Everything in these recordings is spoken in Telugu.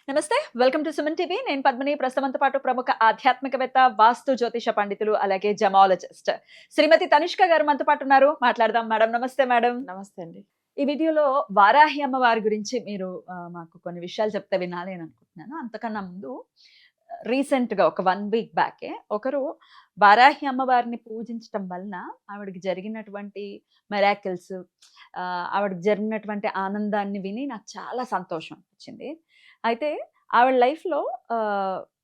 నమస్తే. Welcome to Suman TV. నేను పద్మిని. ప్రస్తుతంతో పాటు ప్రముఖ ఆధ్యాత్మికవేత్త, వాస్తు జ్యోతిష పండితులు, అలాగే జమాలజిస్ట్ శ్రీమతి తనిష్క గారు మనతో పాటు ఉన్నారు. మాట్లాడదాం. మేడం నమస్తే మేడం. నమస్తే అండి. ఈ వీడియోలో వారాహి అమ్మవారి గురించి మీరు మాకు కొన్ని విషయాలు చెప్తే వినాలి అని అనుకుంటున్నాను. అంతకన్నా ముందు రీసెంట్‌గా ఒక 1 వీక్ బ్యాకే ఒకరు వారాహి అమ్మవారిని పూజించటం వలన ఆవిడకి జరిగినటువంటి మిరాకిల్స్, ఆవిడకి జరిగినటువంటి ఆనందాన్ని విని నాకు చాలా సంతోషం అనిపించింది. అయితే ఆవిడ లైఫ్‌లో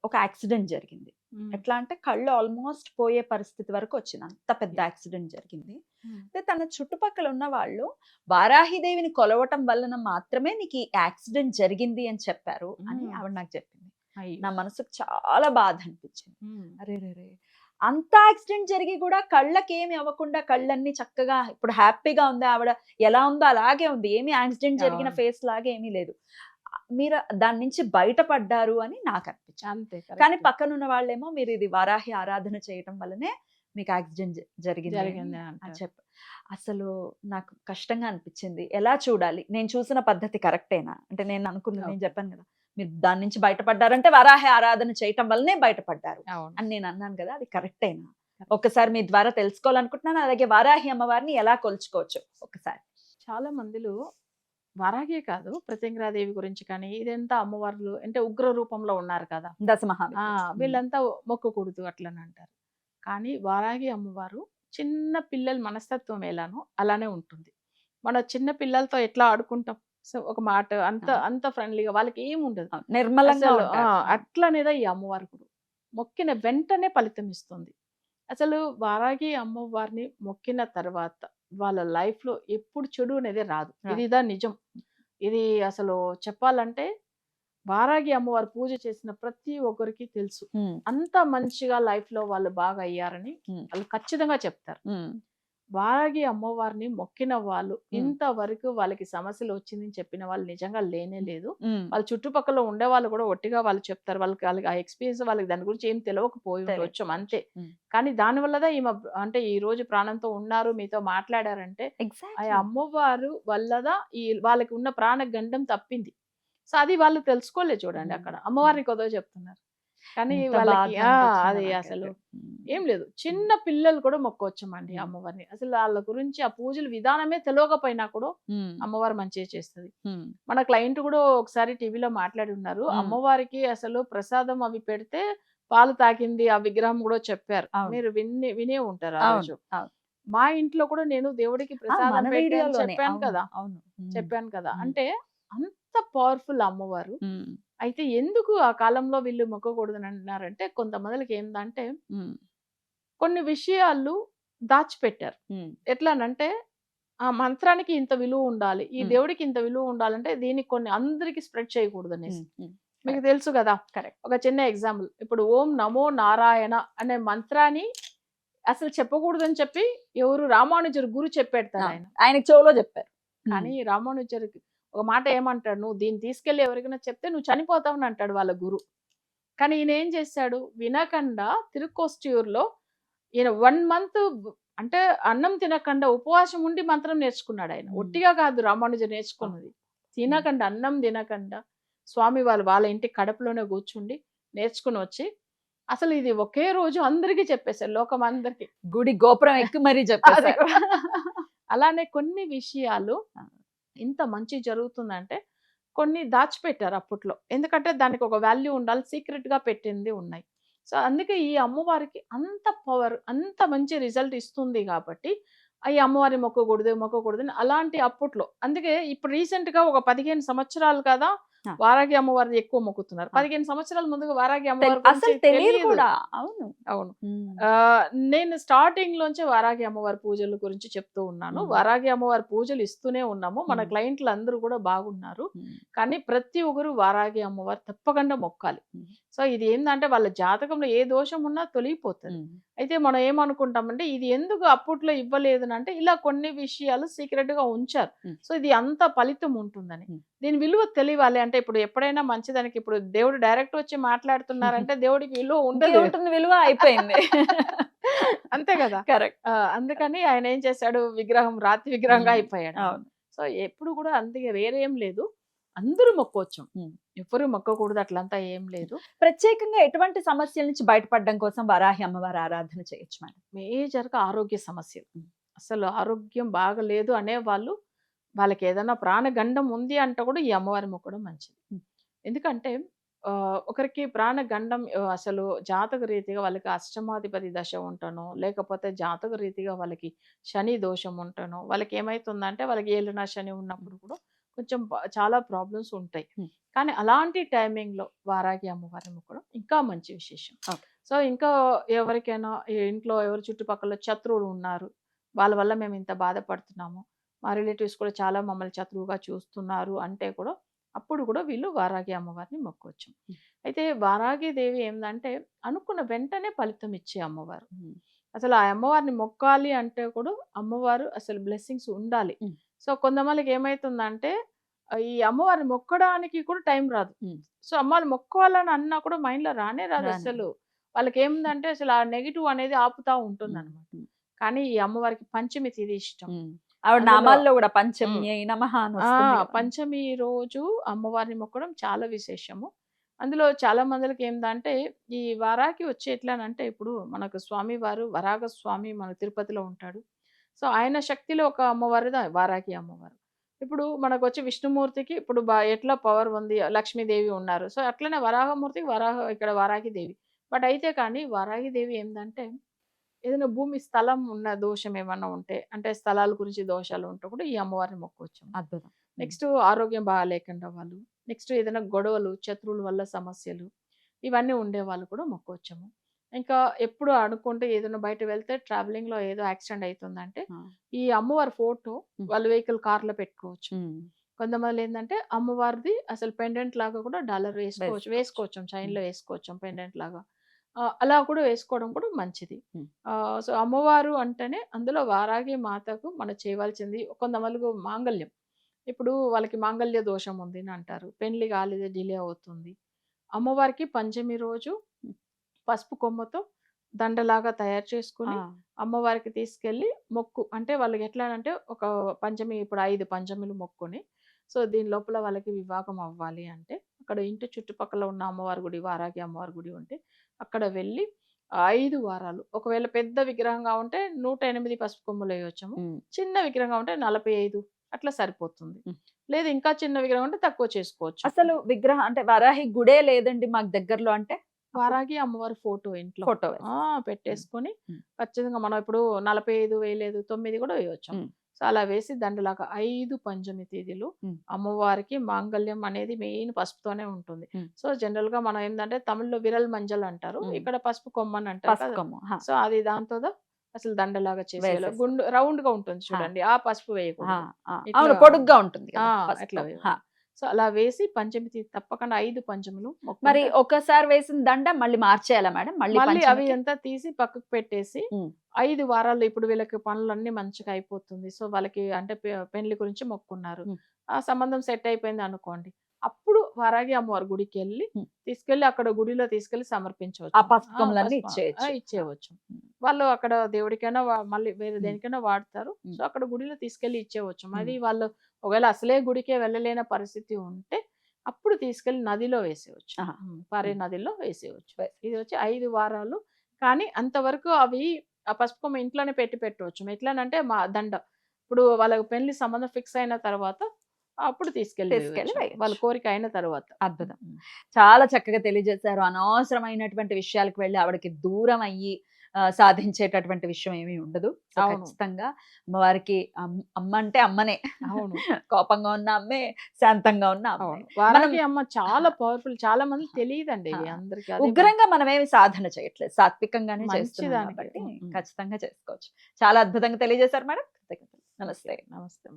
ఒక యాక్సిడెంట్ జరిగింది. ఎట్లా అంటే కళ్ళు ఆల్మోస్ట్ పోయే పరిస్థితి వరకు వచ్చింది. అంత పెద్ద యాక్సిడెంట్ జరిగింది. అయితే తన చుట్టుపక్కల ఉన్న వాళ్ళు వారాహిదేవిని కొలవటం వలన మాత్రమే నీకు ఈ యాక్సిడెంట్ జరిగింది అని చెప్పారు అని ఆవిడ నాకు చెప్పింది. నా మనసుకు చాలా బాధ అనిపించింది. అరే రే రే, అంత యాక్సిడెంట్ జరిగి కూడా కళ్ళకేమి అవ్వకుండా కళ్ళన్నీ చక్కగా ఇప్పుడు హ్యాపీగా ఉంది. ఆవిడ ఎలా ఉందో అలాగే ఉంది. ఏమి యాక్సిడెంట్ జరిగిన ఫేస్ లాగా ఏమీ లేదు. మీరు దాని నుంచి బయటపడ్డారు అని నాకు అనిపించింది. అంతే. కానీ పక్కనున్న వాళ్ళేమో మీరు ఇది వారాహి ఆరాధన చేయటం వల్లనే మీకు యాక్సిడెంట్ జరిగింది అని చెప్పి అసలు నాకు కష్టంగా అనిపించింది. ఎలా చూడాలి? నేను చూసిన పద్ధతి కరెక్టేనా? అంటే నేను అనుకున్నది నేను చెప్పాను కదా, మీరు దాని నుంచి బయటపడ్డారంటే వారాహి ఆరాధన చేయటం వల్లనే బయటపడ్డారు అని నేను అన్నాను కదా, అది కరెక్టేనా? ఒక్కసారి మీ ద్వారా తెలుసుకోవాలనుకుంటున్నాను. అలాగే వారాహి అమ్మవారిని ఎలా కొలుచుకోవచ్చు ఒకసారి. చాలా మందిలో వారాగే కాదు, ప్రత్యంగిరాదేవి గురించి కానీ ఇదంతా అమ్మవార్లు అంటే ఉగ్ర రూపంలో ఉన్నారు కదా, వీళ్ళంతా మొక్కకూడదు అట్లని అంటారు. కానీ వారాగి అమ్మవారు చిన్న పిల్లల మనస్తత్వం ఎలానో అలానే ఉంటుంది. మన చిన్న పిల్లలతో ఎట్లా ఆడుకుంటాం, సో ఒక మాట అంత ఫ్రెండ్లీగా వాళ్ళకి ఏముండదు, నిర్మలంగా అట్లనేదా ఈ అమ్మవారు కూడా మొక్కిన వెంటనే ఫలితం ఇస్తుంది. అసలు వారాగి అమ్మవారిని మొక్కిన తర్వాత వాళ్ళ లైఫ్ లో ఎప్పుడు చెడు అనేది రాదు. ఇదిదా నిజం. ఇది అసలు చెప్పాలంటే వారాగి అమ్మవారు పూజ చేసిన ప్రతి ఒక్కరికి తెలుసు, అంత మంచిగా లైఫ్ లో వాళ్ళు బాగా అయ్యారని వాళ్ళు ఖచ్చితంగా చెప్తారు. వారాగి అమ్మవారిని మొక్కిన వాళ్ళు ఇంతవరకు వాళ్ళకి సమస్యలు వచ్చిందని చెప్పిన వాళ్ళు నిజంగా లేనే లేదు. వాళ్ళ చుట్టుపక్కల ఉండే వాళ్ళు కూడా ఒట్టిగా వాళ్ళు చెప్తారు. వాళ్ళకి ఆ ఎక్స్పీరియన్స్ వాళ్ళకి దాని గురించి ఏం తెలియకపోయి ఉండొచ్చు అంతే. కానీ దాని వల్లదా ఈమె అంటే ఈ రోజు ప్రాణంతో ఉన్నారు, మీతో మాట్లాడారంటే ఆ అమ్మవారు వల్లదా ఈ వాళ్ళకి ఉన్న ప్రాణ గండం తప్పింది. సో అది వాళ్ళు తెలుసుకోలేదు. చూడండి, అక్కడ అమ్మవారిని కొద్దిగా చెప్తున్నారు కానీ వాళ్ళకి అది అసలు ఏం లేదు. చిన్న పిల్లలు కూడా మొక్కొచ్చమండి అమ్మవారిని. అసలు వాళ్ళ గురించి ఆ పూజల విధానమే తెలియకపోయినా కూడా అమ్మవారు మంచిగా చేస్తుంది. మన క్లయింట్ కూడా ఒకసారి టీవీలో మాట్లాడి ఉన్నారు, అమ్మవారికి అసలు ప్రసాదం అవి పెడితే పాలు తాకింది ఆ విగ్రహం కూడా చెప్పారు. మీరు వినే ఉంటారు ఆ రోజు. మా ఇంట్లో కూడా నేను దేవుడికి ప్రసాదం పెట్టాను చెప్పాను కదా. అంటే అంత పవర్ఫుల్ అమ్మవారు. అయితే ఎందుకు ఆ కాలంలో వీళ్ళు మొక్కకూడదు అని అంటున్నారంటే, కొంతమందికి ఏంటంటే కొన్ని విషయాలు దాచిపెట్టారు. ఎట్లానంటే ఆ మంత్రానికి ఇంత విలువ ఉండాలి, ఈ దేవుడికి ఇంత విలువ ఉండాలంటే దీనికి కొన్ని అందరికి స్ప్రెడ్ చేయకూడదు అనేసి. మీకు తెలుసు కదా, ఒక చిన్న ఎగ్జాంపుల్, ఇప్పుడు ఓం నమో నారాయణ అనే మంత్రాన్ని అసలు చెప్పకూడదు అని చెప్పి ఎవరు రామానుజరు గురు చెప్పేడతారు. ఆయనకి చెవులో చెప్పారు. కానీ రామానుజరికి ఒక మాట ఏమంటాడు, నువ్వు దీన్ని తీసుకెళ్లి ఎవరికైనా చెప్తే నువ్వు చనిపోతావని అంటాడు వాళ్ళ గురు. కానీ ఈయన ఏం చేశాడు, వినకుండా తిరుకోస్ట్యూర్లో ఈయన 1 month అంటే అన్నం తినకుండా ఉపవాసం ఉండి మంత్రం నేర్చుకున్నాడు. ఆయన ఒట్టిగా కాదు రామానుజు నేర్చుకున్నది, తినకుండా అన్నం తినకుండా స్వామి వాళ్ళ ఇంటి కడపలోనే కూర్చుండి నేర్చుకుని వచ్చి అసలు ఇది ఒకే రోజు అందరికీ చెప్పేశారు, లోకం అందరికి. గుడి గోపురం ఎక్కి మరీ చెప్పారు. అలానే కొన్ని విషయాలు ఇంత మంచి జరుగుతుందంటే కొన్ని దాచిపెట్టారు అప్పట్లో, ఎందుకంటే దానికి ఒక వాల్యూ ఉండాలి, సీక్రెట్ గా పెట్టింది ఉన్నాయి. సో అందుకే ఈ అమ్మవారికి అంత పవర్, అంత మంచి రిజల్ట్ ఇస్తుంది కాబట్టి ఈ అమ్మవారి మొక్కకూడదు అలాంటి అప్పట్లో. అందుకే ఇప్పుడు రీసెంట్ గా ఒక 15 సంవత్సరాలు కదా వారాగి అమ్మవారిని ఎక్కువ మొక్కుతున్నారు. 15 సంవత్సరాల ముందుగా వారాగి అమ్మవారి తెలియదు కూడా. అవును. నేను స్టార్టింగ్ లోంచే వారాగి అమ్మవారి పూజల గురించి చెప్తూ ఉన్నాను. వారాగి అమ్మవారి పూజలు ఇస్తూనే ఉన్నాము. మన క్లయింట్లు అందరూ కూడా బాగున్నారు. కానీ ప్రతి ఒక్కరు వారాగి అమ్మవారు తప్పకుండా మొక్కాలి. సో ఇది ఏంటంటే వాళ్ళ జాతకంలో ఏ దోషం ఉన్నా తొలగిపోతుంది. అయితే మనం ఏమనుకుంటామంటే ఇది ఎందుకు అప్పట్లో ఇవ్వలేదు అంటే ఇలా కొన్ని విషయాలు సీక్రెట్ గా ఉంచారు. సో ఇది అంత ఫలితం ఉంటుందని, దీని విలువ తెలియాలి అంటే ఇప్పుడు ఎప్పుడైనా మంచిదానికి ఇప్పుడు దేవుడు డైరెక్ట్ వచ్చి మాట్లాడుతున్నారంటే దేవుడికి విలువ ఉంటుంది, విలువ అయిపోయింది. అంతే కదా, కరెక్ట్. అందుకని ఆయన ఏం చేశాడు, రాతి విగ్రహంగా అయిపోయాడు. సో ఎప్పుడు కూడా అందుకే వేరేం లేదు. అందరూ మొక్కోవచ్చు. ఉమ్. ఎవరు మొక్కకూడదు అట్లంతా ఏం లేదు. ప్రత్యేకంగా ఎటువంటి సమస్యల నుంచి బయటపడడం కోసం వరాహి అమ్మవారి ఆరాధన చేయొచ్చు మేడం? మేజర్‌గా ఆరోగ్య సమస్యలు. ఉమ్. అసలు ఆరోగ్యం బాగలేదు అనేవాళ్ళు, వాళ్ళకి ఏదైనా ప్రాణగండం ఉంది అంటే కూడా ఈ అమ్మవారిని మొక్కడం మంచిది. ఉమ్. ఎందుకంటే ఒకరికి ప్రాణగండం అసలు జాతక రీతిగా వాళ్ళకి అష్టమాధిపతి దశ ఉంటనో, లేకపోతే జాతక రీతిగా వాళ్ళకి శని దోషం ఉంటనో, వాళ్ళకి ఏమైతుందంటే వాళ్ళకి ఏలినా శని ఉన్నప్పుడు కూడా కొంచెం చాలా ప్రాబ్లమ్స్ ఉంటాయి. ఉమ్. కానీ అలాంటి టైమింగ్‌లో వారాగి అమ్మవారిని మొక్కడం ఇంకా మంచి విశేషం. ఓకే. సో, ఇంకా ఎవరికైనా ఈ ఇంట్లో ఎవరి చుట్టుపక్కల శత్రువులు ఉన్నారు, వాళ్ళ వల్ల మేము ఇంత బాధపడుతున్నాము, మా రిలేటివ్స్ కూడా చాలా మమ్మల్ని శత్రువుగా చూస్తున్నారు అంటే కూడా అప్పుడు కూడా వీళ్ళు వారాగి అమ్మవారిని మొక్కోవచ్చు. అయితే వారాగి దేవి ఏందంటే అనుకున్న వెంటనే ఫలితం ఇచ్చే అమ్మవారు. ఉమ్. అసలు ఆ అమ్మవారిని మొక్కాలి అంటే కూడా అమ్మవారు అసలు బ్లెస్సింగ్స్ ఉండాలి. ఉమ్. సో, కొంతమందికి ఏమైతుందంటే ఈ అమ్మవారిని మొక్కడానికి కూడా టైం రాదు. ఉమ్. సో, అమ్మవారిని మొక్కోవాలని అన్నా కూడా మైండ్‌లో రానే రాదు రానే అస్సలు. వాళ్ళకేందంటే అసలు ఆ నెగెటివ్ అనేది ఆపుతా ఉంటుందన్నమాట. ఉమ్. కానీ ఈ అమ్మవారికి పంచమి తిథి ఇష్టం. ఉమ్. ఆవిడ అందులో నామాల్లో కూడా పంచమి అయి నమః అని వస్తుంది కదా. పంచమి రోజు అమ్మవారిని మొక్కడం చాలా విశేషము. అందులో చాలా మందికి ఏందంటే ఈ వారాకి వచ్చి ఎట్లానంటే ఇప్పుడు మనకు స్వామివారు వరాహ స్వామి మన తిరుపతిలో ఉంటాడు. సో, ఆయన శక్తిలో ఒక అమ్మవారిది వారాకి అమ్మవారు. ఇప్పుడు మనకొచ్చి విష్ణుమూర్తికి ఇప్పుడు ఎట్లా పవర్ ఉంది, లక్ష్మీదేవి ఉన్నారు. సో, అట్లనే వరాహమూర్తికి ఇక్కడ వారాహి దేవి. బట్ అయితే కానీ వారాహి దేవి ఏందంటే ఏదైనా భూమి స్థలం ఉన్న దోషం ఏమన్నా ఉంటే, అంటే స్థలాల గురించి దోషాలు ఉంటే కూడా ఈ అమ్మవారిని మొక్కోవచ్చు. అద్భుతం. నెక్స్ట్ ఆరోగ్యం బాగాలేకుండా వాళ్ళు, నెక్స్ట్ ఏదైనా గొడవలు, శత్రువుల వల్ల సమస్యలు, ఇవన్నీ ఉండేవాళ్ళు కూడా మొక్కోవచ్చము. ఇంకా ఎప్పుడు అనుకుంటే ఏదైనా బయట వెళ్తే ట్రావెలింగ్‌లో ఏదో యాక్సిడెంట్ అయితుందంటే, ఆ. ఈ అమ్మవారి ఫోటో వాళ్ళ వెహికల్ కార్‌లో పెట్టుకోవచ్చు. ఉమ్. కొంతమందేందంటే అమ్మవారిది అసలు పెండెంట్ లాగా కూడా డాలర్ వేసుకోవచ్చు. వేసుకోవచ్చు. చైన్‌లో వేసుకోవచ్చు పెండెంట్ లాగా. అలా కూడా వేసుకోవడం కూడా మంచిది. హ్మ్. సో, అమ్మవారు అంటేనే అందులో వారాగి మాతకు మనం చేయవలసింది కొంతమందికి మాంగళ్యం. ఇప్పుడు వాళ్ళకి మాంగళ్య దోషం ఉంది అని అంటారు. పెళ్లి కాలేదు, డిలే అవుతుంది. అమ్మవారికి పంచమి రోజు పసుపు కొమ్మతో దండలాగా తయారు చేసుకొని ఆ. అమ్మవారికి తీసుకెళ్ళి మొక్కు అంటే వాళ్ళకి ఎట్లా అంటే ఒక పంచమి ఇప్పుడు 5 పంచమిలు మొక్కుని సో దీని లోపల వాళ్ళకి వివాహం అవ్వాలి అంటే అక్కడ ఇంటి చుట్టుపక్కల ఉన్న అమ్మవారి గుడి వారాగి అమ్మవారి గుడి ఉంటే అక్కడ వెళ్ళి 5 వారాలు ఒకవేళ పెద్ద విగ్రహంగా ఉంటే 108 పసుపు కొమ్ములు వేయొచ్చము. ఉమ్. చిన్న విగ్రహంగా ఉంటే 45 అట్లా సరిపోతుంది. ఉమ్. లేదు ఇంకా చిన్న విగ్రహం ఉంటే తక్కువ చేసుకోవచ్చు. అసలు విగ్రహం అంటే వరాహి గుడే లేదండి మాకు దగ్గరలో అంటే వారాగి అమ్మవారి ఫోటో ఇంట్లో ఫోటో పెట్టేసుకొని ఉమ్. ఖచ్చితంగా మనం ఇప్పుడు 45 వేయలేదు 9 కూడా వేయొచ్చు. ఉమ్. సో అలా వేసి దండలాగా 5 పంచమి తేదీలు ఉమ్. అమ్మవారికి మాంగళ్యం అనేది మెయిన్ పసుపుతోనే ఉంటుంది. ఉమ్. సో జనరల్ గా మనం ఏంటంటే తమిళ్లో విరల్ మంజల్ అంటారు, ఉమ్. ఇక్కడ పసుపు కొమ్మని అంటారు పసుపు కదా. కొమ్ము. హా. సో అది దాంతో అసలు దండలాగా చేసేయాలి. వేసేస్తాం. గుండు రౌండ్ గా ఉంటుంది చూడండి, ఆ పసుపు ఆ, వేయకూడదు. ఆ. ఇట్లా అవును పొడుగ్గా ఉంటుంది కదా పసుపు అట్లా కొమ్ము. వేయాలి. హా. సో అలా వేసి పంచమి తిథి తప్పకుండా 5 పంచములు మరి మొక్కుకుంటే ఒకసారి వేసిన దండ మళ్ళీ మార్చేయాలా మేడం? మళ్ళీ మళ్ళీ అవి పంచమికి? అంతా తీసి పక్కకు పెట్టేసి ఉమ్. 5 వారాల్లో ఇప్పుడు వీళ్ళకి పనులన్నీ మంచిగా అయిపోతుంది. సో వాళ్ళకి అంటే పెళ్లి గురించి మొక్కున్నారు. ఉమ్. ఆ సంబంధం సెట్ అయిపోయింది అనుకోండి. అప్పుడు వారాగి అమ్మవారి గుడికెళ్ళి ఉమ్. తీసుకెళ్ళి అక్కడ గుడిలో తీసుకెళ్ళి సమర్పించవచ్చు. ఆ పసుపు కొమ్ములన్నీ ఇచ్చేయచ్చు. ఇచ్చేయవచ్చు. ఉమ్. వాళ్ళు అక్కడ దేవుడికైనా మళ్ళీ వేరే ఉమ్. దేనికైనా వాడతారు. ఉమ్. సో అక్కడ గుడిలో తీసుకెళ్ళి ఇచ్చేయవచ్చు. ఉమ్. మరి వాళ్ళు ఒకవేళ అసలే గుడికే వెళ్ళలేని పరిస్థితి ఉంటే అప్పుడు తీసుకెళ్ళి నదిలో వేసేయవచ్చు. ఆహా. పారే ఉమ్. నదిలో వేసేయవచ్చు. వేసేయచ్చు. ఇది వచ్చి 5 వారాలు. కానీ అంతవరకు అవి ఆ పసుపు కొమ్మ ఇంట్లోనే పెట్టవచ్చు. ఎట్లానంటే మా దండ ఇప్పుడు వాళ్ళకి పెళ్లి సంబంధం ఫిక్స్ అయిన తర్వాత అప్పుడు తీసుకెళ్ళి తీసుకెళ్ళి వేయొచ్చు. వాళ్ళ వేయచ్చు. కోరిక అయిన తర్వాత. అద్భుతం. చాలా చక్కగా తెలియజేశారు. అనవసరమైనటువంటి విషయాలకు వెళ్ళి ఆవిడకి దూరం అయ్యి సాధించేటటువంటి విషయం ఏమీ ఉండదు. సో అవును. ఖచ్చితంగా అమ్మవారికి అమ్మ అంటే అమ్మనే. అవును. కోపంగా ఉన్న అమ్మే, శాంతంగా ఉన్న అమ్మే. అవును. వారాగి మనం అమ్మ చాలా పవర్ఫుల్. చాలా మందికి తెలియదండి ఆ, ఇవి అందరికి. అదే ఉగ్రంగా మనం ఏమి సాధన చేయట్లేదు, సాత్వికంగానే చేస్తున్నాం మంచిదానికి. కాబట్టి ఉమ్. ఖచ్చితంగా చేసుకోవచ్చు. చాలా అద్భుతంగా తెలియజేశారు మేడం. కృతజ్ఞతలు. నమస్తే. నమస్తే.